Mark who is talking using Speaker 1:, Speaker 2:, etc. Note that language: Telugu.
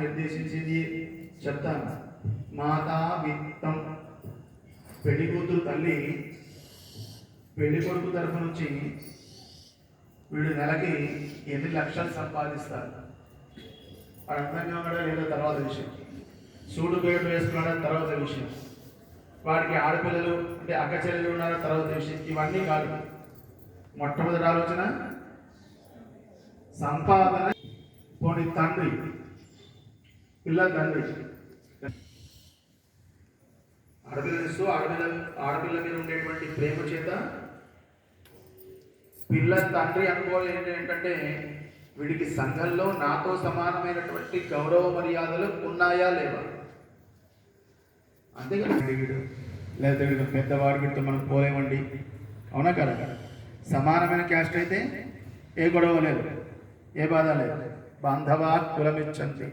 Speaker 1: నిర్దేశించింది చెప్తాను. మాతా విత్తం, పెళ్లి కూతురు తల్లి పెళ్లి కొడుకు తరఫు నుంచి వీడు నెలకి 8 లక్షలు సంపాదిస్తారు. వాడు అందంగా ఉన్నాడా లేదో తర్వాత విషయం, సూడు పేరు వేసుకున్నాడా తర్వాత విషయం, వాడికి ఆడపిల్లలు అంటే అక్క చెల్లెలు ఉన్నారా తర్వాత విషయం. ఇవన్నీ కాదు, మొట్టమొదటి ఆలోచన సంపాదన. పోనీ తండ్రి, పిల్ల తండ్రి ఆడపిల్లనిస్తూ ఆడపిల్ల మీద ఉండేటువంటి ప్రేమ చేత పిల్ల తండ్రి అనుకోవాలి ఏంటంటే వీడికి సంఘంలో నాతో సమానమైనటువంటి గౌరవ మర్యాదలు ఉన్నాయా లేవా, అంతేకాదు వీడు లేదా వీడు పెద్దవాడు, వీడితో మనం పోలేమండి, అవునా కదా. సమానమైన క్యాస్ట్ అయితే ఏ గొడవ లేదు, ఏ బాధ లేదు. బాంధవా కులమిచ్చంతి.